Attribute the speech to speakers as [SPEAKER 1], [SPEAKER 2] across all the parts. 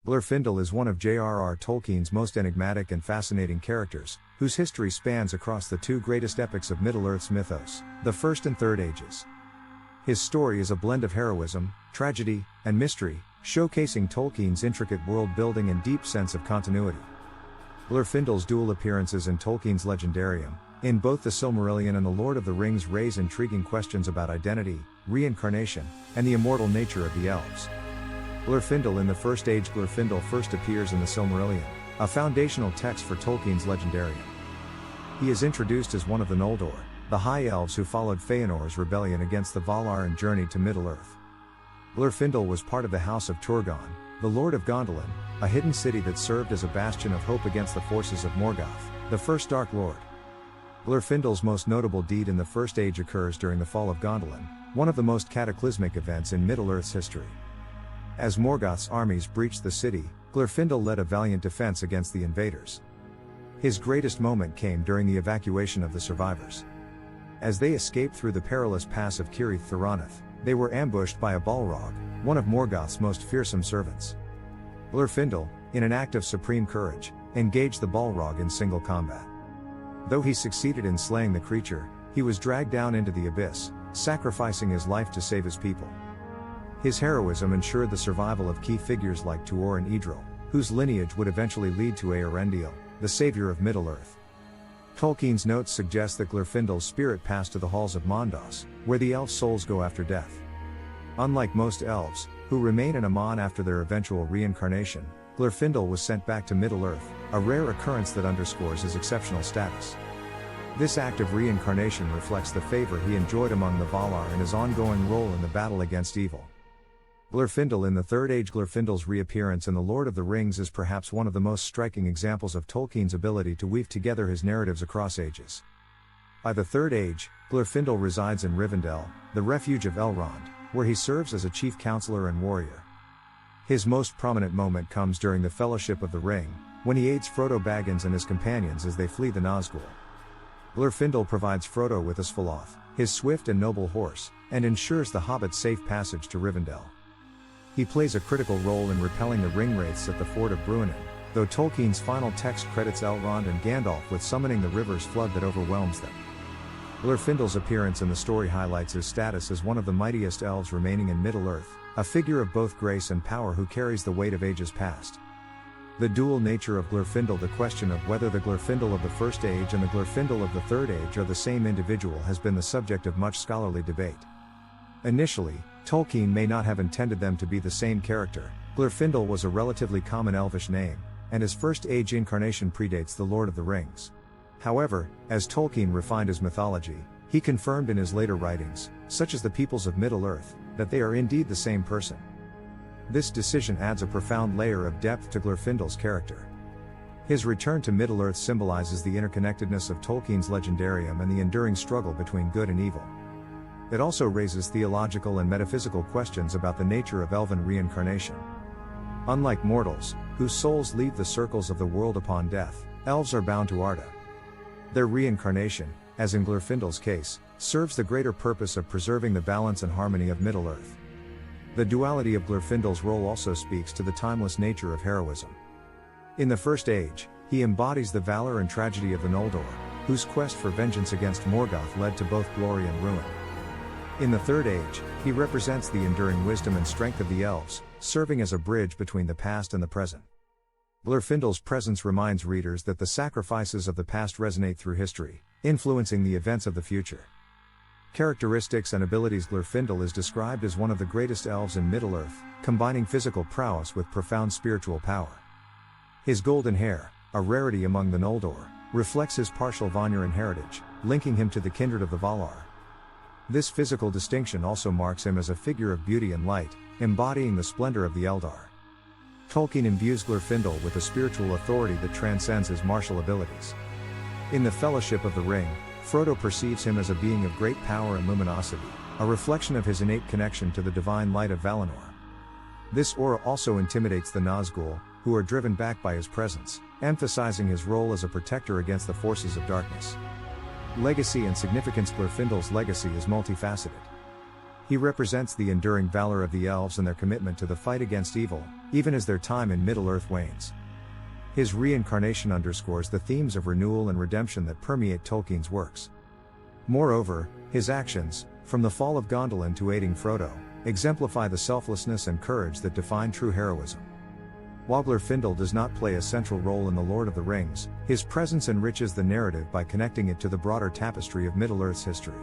[SPEAKER 1] Glorfindel is one of J.R.R. Tolkien's most enigmatic and fascinating characters, whose history spans across the two greatest epics of Middle-earth's mythos, the First and Third Ages. His story is a blend of heroism, tragedy, and mystery, showcasing Tolkien's intricate world-building and deep sense of continuity. Glorfindel's dual appearances in Tolkien's legendarium, in both the Silmarillion and the Lord of the Rings, raise intriguing questions about identity, reincarnation, and the immortal nature of the elves. Glorfindel in the First Age. Glorfindel first appears in the Silmarillion, a foundational text for Tolkien's legendarium. He is introduced as one of the Noldor, the High Elves who followed Feanor's rebellion against the Valar and journeyed to Middle-earth. Glorfindel was part of the House of Turgon, the Lord of Gondolin, a hidden city that served as a bastion of hope against the forces of Morgoth, the first Dark Lord. Glorfindel's most notable deed in the First Age occurs during the fall of Gondolin, one of the most cataclysmic events in Middle-earth's history. As Morgoth's armies breached the city, Glorfindel led a valiant defense against the invaders. His greatest moment came during the evacuation of the survivors. As they escaped through the perilous pass of Cirith Thoranith, they were ambushed by a Balrog, one of Morgoth's most fearsome servants. Glorfindel, in an act of supreme courage, engaged the Balrog in single combat. Though he succeeded in slaying the creature, he was dragged down into the abyss, sacrificing his life to save his people. His heroism ensured the survival of key figures like Tuor and Idril, whose lineage would eventually lead to Eärendil, the savior of Middle-earth. Tolkien's notes suggest that Glorfindel's spirit passed to the halls of Mondos, where the elf souls go after death. Unlike most elves, who remain in Aman after their eventual reincarnation, Glorfindel was sent back to Middle-earth, a rare occurrence that underscores his exceptional status. This act of reincarnation reflects the favor he enjoyed among the Valar and his ongoing role in the battle against evil. Glorfindel in the Third Age. Glorfindel's reappearance in The Lord of the Rings is perhaps one of the most striking examples of Tolkien's ability to weave together his narratives across ages. By the Third Age, Glorfindel resides in Rivendell, the refuge of Elrond, where he serves as a chief counselor and warrior. His most prominent moment comes during the Fellowship of the Ring, when he aids Frodo Baggins and his companions as they flee the Nazgul. Glorfindel provides Frodo with Ysfaloth, his swift and noble horse, and ensures the hobbit's safe passage to Rivendell. He plays a critical role in repelling the ringwraiths at the ford of Bruinen, though Tolkien's final text credits Elrond and Gandalf with summoning the river's flood that overwhelms them. Glorfindel's appearance in the story highlights his status as one of the mightiest elves remaining in Middle-earth, a figure of both grace and power who carries the weight of ages past. The dual nature of Glorfindel. The question of whether the Glorfindel of the First Age and the Glorfindel of the Third Age are the same individual has been the subject of much scholarly debate. Initially, Tolkien may not have intended them to be the same character. Glorfindel was a relatively common elvish name, and his First Age incarnation predates The Lord of the Rings. However, as Tolkien refined his mythology, he confirmed in his later writings, such as The Peoples of Middle-earth, that they are indeed the same person. This decision adds a profound layer of depth to Glorfindel's character. His return to Middle-earth symbolizes the interconnectedness of Tolkien's legendarium and the enduring struggle between good and evil. It also raises theological and metaphysical questions about the nature of elven reincarnation. Unlike mortals, whose souls leave the circles of the world upon death, elves are bound to Arda. Their reincarnation, as in Glorfindel's case, serves the greater purpose of preserving the balance and harmony of Middle-earth. The duality of Glorfindel's role also speaks to the timeless nature of heroism. In the First Age, he embodies the valor and tragedy of the Noldor, whose quest for vengeance against Morgoth led to both glory and ruin. In the Third Age, he represents the enduring wisdom and strength of the elves, serving as a bridge between the past and the present. Glorfindel's presence reminds readers that the sacrifices of the past resonate through history, influencing the events of the future. Characteristics and abilities. Glorfindel is described as one of the greatest elves in Middle-earth, combining physical prowess with profound spiritual power. His golden hair, a rarity among the Noldor, reflects his partial Vanyarin heritage, linking him to the kindred of the Valar. This physical distinction also marks him as a figure of beauty and light, embodying the splendor of the Eldar. Tolkien imbues Glorfindel with a spiritual authority that transcends his martial abilities. In the Fellowship of the Ring, Frodo perceives him as a being of great power and luminosity, a reflection of his innate connection to the divine light of Valinor. This aura also intimidates the Nazgul, who are driven back by his presence, emphasizing his role as a protector against the forces of darkness. Legacy and significance. Glorfindel's legacy is multifaceted. He represents the enduring valor of the elves and their commitment to the fight against evil, even as their time in Middle-earth wanes. His reincarnation underscores the themes of renewal and redemption that permeate Tolkien's works. Moreover, his actions, from the fall of Gondolin to aiding Frodo, exemplify the selflessness and courage that define true heroism. While Glorfindel does not play a central role in The Lord of the Rings, his presence enriches the narrative by connecting it to the broader tapestry of Middle-earth's history.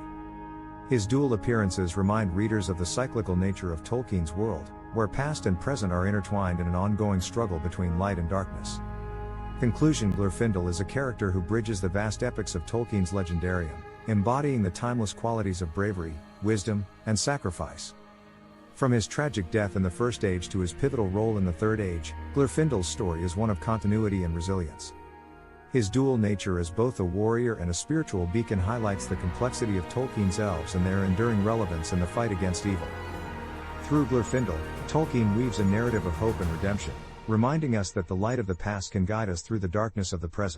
[SPEAKER 1] His dual appearances remind readers of the cyclical nature of Tolkien's world, where past and present are intertwined in an ongoing struggle between light and darkness. Conclusion: Glorfindel is a character who bridges the vast epics of Tolkien's legendarium, embodying the timeless qualities of bravery, wisdom, and sacrifice. From his tragic death in the First Age to his pivotal role in the Third Age, Glorfindel's story is one of continuity and resilience. His dual nature as both a warrior and a spiritual beacon highlights the complexity of Tolkien's elves and their enduring relevance in the fight against evil. Through Glorfindel, Tolkien weaves a narrative of hope and redemption, reminding us that the light of the past can guide us through the darkness of the present.